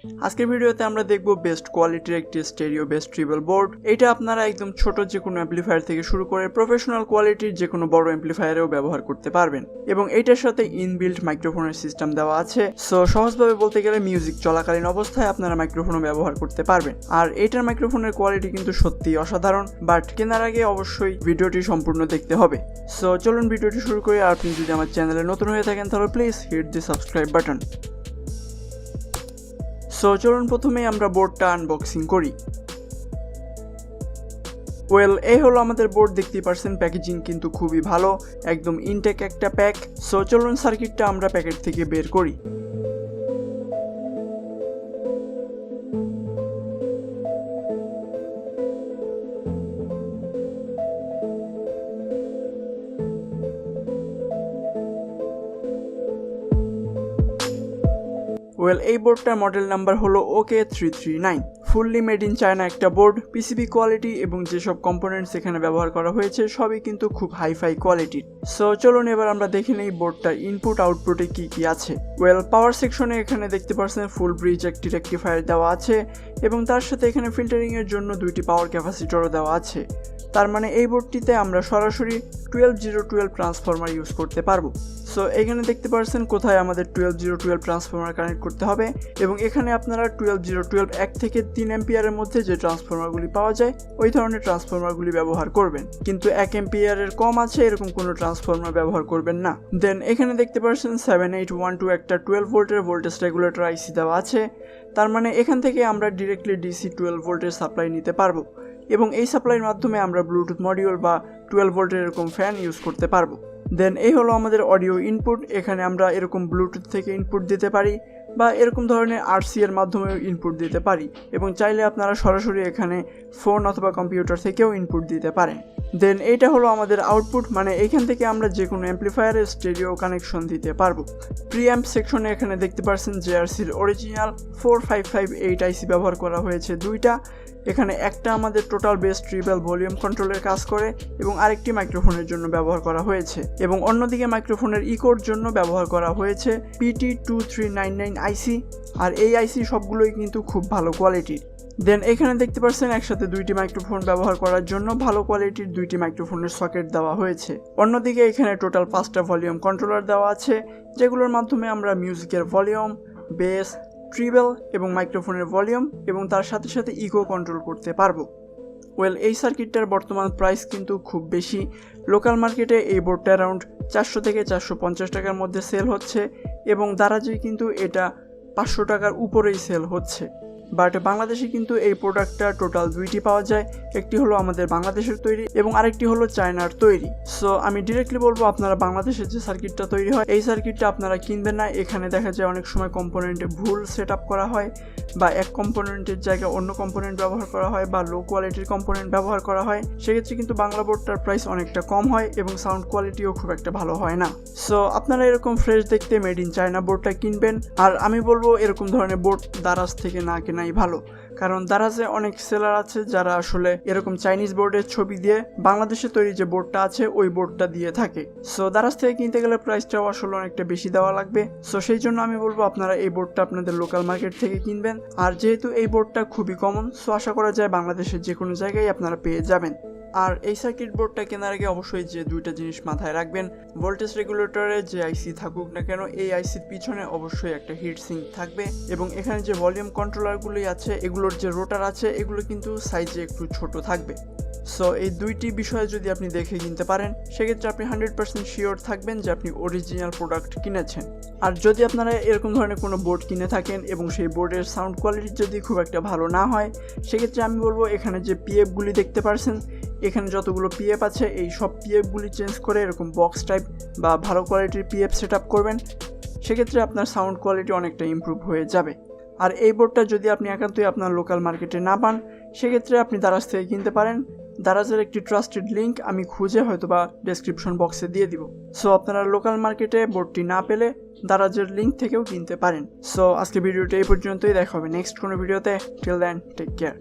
আজকের ভিডিওতে আমরা দেখব বেস্ট কোয়ালিটির একটি স্টেরিও বেস ট্রিবল বোর্ড। এটা আপনারা একদম ছোট যে কোনো অ্যাম্পলিফায়ার থেকে শুরু করে প্রফেশনাল কোয়ালিটির যে কোনো বড় অ্যাম্পলিফায়ারেও ব্যবহার করতে পারবেন এবং এটার সাথে ইনবিল্ট মাইক্রোফোনের সিস্টেম দেওয়া আছে। সো সহজভাবে বলতে গেলে মিউজিক চলাকালীন অবস্থায় আপনারা মাইক্রোফোনও ব্যবহার করতে পারবেন। আর এটার মাইক্রোফোনের কোয়ালিটি কিন্তু সত্যিই অসাধারণ, বাট কেনার আগে অবশ্যই ভিডিওটি সম্পূর্ণ দেখতে হবে। সো চলুন ভিডিওটি শুরু করি। আর আপনি যদি আমার চ্যানেলে নতুন হয়ে থাকেন তাহলে please hit the subscribe button. So চলুন প্রথমেই আমরা বোর্ডটা আনবক্সিং করি। এই হলো আমাদের বোর্ড। দেখতেই পারছেন প্যাকেজিং কিন্তু খুবই ভালো, একদম ইনটেক একটা প্যাক। সো চলুন সার্কিটটা আমরা প্যাকেট থেকে বের করি। এই বোর্ডটার মডেল নাম্বার হলো OK339। Fully made in China একটা বোর্ড। পিসিবি কোয়ালিটি এবং যেসব কম্পোনেন্টস এখানে ব্যবহার করা হয়েছে সবই কিন্তু খুব হাইফাই কোয়ালিটির। সো চলুন এবার আমরা দেখে নেই বোর্ডটার ইনপুট আউটপুটে কি আছে। পাওয়ার সেকশনে এখানে দেখতে পাচ্ছেন ফুল ব্রিজ একটি রেকটিফায়ার দেওয়া আছে এবং তার সাথে এখানে ফিল্টারিং এর জন্য দুইটি পাওয়ার ক্যাপাসিটরও দেওয়া আছে। তার মানে এই বোর্ডটিতে আমরা সরাসরি 12012 ট্রান্সফরমার ইউজ করতে পারবো। সো এখানে দেখতে পাচ্ছেন কোথায় আমাদের 12012 ট্রান্সফরমার কানেক্ট করতে হবে এবং এখানে আপনারা 12012 1 থেকে 3 অ্যাম্পিয়ারের মধ্যে যে ট্রান্সফরমারগুলি পাওয়া যায় ওই ধরনের ট্রান্সফরমারগুলি ব্যবহার করবেন, কিন্তু 1 অ্যাম্পিয়ারের কম আছে এরকম কোনো ট্রান্সফরমার ব্যবহার করবেন না। দেন এখানে দেখতে পাচ্ছেন 7812 একটা 12 ভোল্টের ভোল্টেজ রেগুলেটর আইসি দেওয়া আছে। তার মানে এখান থেকে আমরা ডিরেক্টলি ডিসি 12 ভোল্টের সাপ্লাই নিতে পারবো এবং এই সাপ্লাইয়ের মাধ্যমে আমরা ব্লুটুথ মডিউল বা 12 ভোল্টের এরকম ফ্যান ইউজ করতে পারবো। দেন এই হলো আমাদের অডিও ইনপুট। এখানে আমরা এরকম ব্লুটুথ থেকে ইনপুট দিতে পারি বা এরকম ধরনের আরসি এর মাধ্যমেও ইনপুট দিতে পারি এবং চাইলে আপনারা সরাসরি এখানে ফোন অথবা কম্পিউটার থেকেও ইনপুট দিতে পারেন। দেন এইটা হলো আমাদের আউটপুট, মানে এইখান থেকে আমরা যে কোনো অ্যাম্পলিফায়ারের স্টেরিও কানেকশন দিতে পারবো। প্রিঅ্যাম্প সেকশনে এখানে দেখতে পাচ্ছেন জেআরসির অরিজিনাল 4558 আইসি ব্যবহার করা হয়েছে দুইটা। এখানে একটা আমাদের টোটাল বেস ট্রিবল ভলিউম কন্ট্রোলের কাজ করে এবং আরেকটি মাইক্রোফোনের জন্য ব্যবহার করা হয়েছে এবং অন্যদিকে মাইক্রোফোনের ইকোর জন্য ব্যবহার করা হয়েছে PT2399 আইসি। আর এই আইসি সবগুলোই কিন্তু খুব ভালো কোয়ালিটির। দেন এখানে দেখতে পাচ্ছেন একসাথে দুইটি মাইক্রোফোন ব্যবহার করার জন্য ভালো কোয়ালিটির দুইটি মাইক্রোফোনের সকেট দেওয়া হয়েছে। অন্যদিকে এখানে টোটাল 5টা ভলিউম কন্ট্রোলার দেওয়া আছে যেগুলোর মাধ্যমে আমরা মিউজিকের ভলিউম, বেস, ট্রিবল এবং মাইক্রোফোনের ভলিউম এবং তার সাথে সাথে ইকো কন্ট্রোল করতে পারবো। এই সার্কিটটার বর্তমান প্রাইস কিন্তু খুব বেশি। লোকাল মার্কেটে এই বোর্ডটা অ্যারাউন্ড 400 থেকে 450 টাকার মধ্যে সেল হচ্ছে এবং দারাজে কিন্তু এটা 500 টাকার উপরেই সেল হচ্ছে। বাট বাংলাদেশে কিন্তু এই প্রোডাক্টটা টোটাল দুইটি পাওয়া যায়, একটি হলো আমাদের বাংলাদেশের তৈরি এবং আরেকটি হলো চায়নার তৈরি। সো আমি ডিরেক্টলি বলবো আপনারা বাংলাদেশের যে সার্কিটটা তৈরি হয় এই সার্কিটটা আপনারা কিনবেন না। এখানে দেখা যায় অনেক সময় কম্পোনেন্টে ভুল সেট আপ করা হয় বা এক কম্পোনেন্টের জায়গায় অন্য কম্পোনেন্ট ব্যবহার করা হয় বা লো কোয়ালিটির কম্পোনেন্ট ব্যবহার করা হয়। সেক্ষেত্রে কিন্তু বাংলা বোর্ডটার প্রাইস অনেকটা কম হয় এবং সাউন্ড কোয়ালিটিও খুব একটা ভালো হয় না। সো আপনারা এরকম ফ্রেশ দেখতে মেড ইন চায়না বোর্ডটা কিনবেন। আর আমি বলবো এরকম ধরনের বোর্ড দারাজ থেকে না কেনাই ভালো, কারণ দারাজে অনেক সেলার আছে যারা আসলে এরকম চাইনিজ বোর্ডের ছবি দিয়ে বাংলাদেশে তৈরি যে বোর্ডটা আছে ওই বোর্ডটা দিয়ে থাকে। সো দারাজ থেকে কিনতে গেলে প্রাইসটাও আসলে অনেকটা বেশি দেওয়া লাগবে। সো সেই জন্য আমি বলবো আপনারা এই বোর্ডটা আপনাদের লোকাল মার্কেট থেকে কিনবেন। আর যেহেতু এই বোর্ডটা খুবই কমন, সো আশা করা যায় বাংলাদেশের যে কোনো জায়গায় আপনারা পেয়ে যাবেন। আর এই সার্কিট বোর্ডটা কেনার আগে অবশ্যই যে দুইটা জিনিস মাথায় রাখবেন, ভোল্টেজ রেগুলেটরে যে আইসি থাকুক না কেন এই আইসির পিছনে অবশ্যই একটা হিট সিঙ্ক থাকবে এবং এখানে যে ভলিউম কন্ট্রোলারগুলি আছে এগুলোর যে রোটার আছে এগুলো কিন্তু সাইজে একটু ছোট থাকবে। সো এই দুইটি বিষয়ে যদি আপনি দেখে কিনতে পারেন সেক্ষেত্রে আপনি 100% শিওর থাকবেন যে আপনি অরিজিনাল প্রোডাক্ট কিনেছেন। আর যদি আপনারা এরকম ধরনের কোনো বোর্ড কিনে থাকেন এবং সেই বোর্ডের সাউন্ড কোয়ালিটি যদি খুব একটা ভালো না হয় সেক্ষেত্রে আমি বলবো এখানে যে পিএফগুলি দেখতে পারছেন এখানে যতগুলো পিএফ আছে এই সব পিএফগুলি চেঞ্জ করে এরকম বক্স টাইপ বা ভালো কোয়ালিটির পিএফ সেট আপ করবেন। সেক্ষেত্রে আপনার সাউন্ড কোয়ালিটি অনেকটা ইমপ্রুভ হয়ে যাবে। আর এই বোর্ডটা যদি আপনি একান্তই আপনার লোকাল মার্কেটে না পান সেক্ষেত্রে আপনি দারাজ থেকে কিনতে পারেন। দারাজের একটি ট্রাস্টেড লিঙ্ক আমি খুঁজে হয়তো বা ডেসক্রিপশন বক্সে দিয়ে দিব। সো আপনারা লোকাল মার্কেটে বোর্ডটি না পেলে দারাজের লিঙ্ক থেকেও কিনতে পারেন। সো আজকে ভিডিওটা এই পর্যন্তই, দেখা হবে নেক্সট কোনো ভিডিওতে। Till then take care.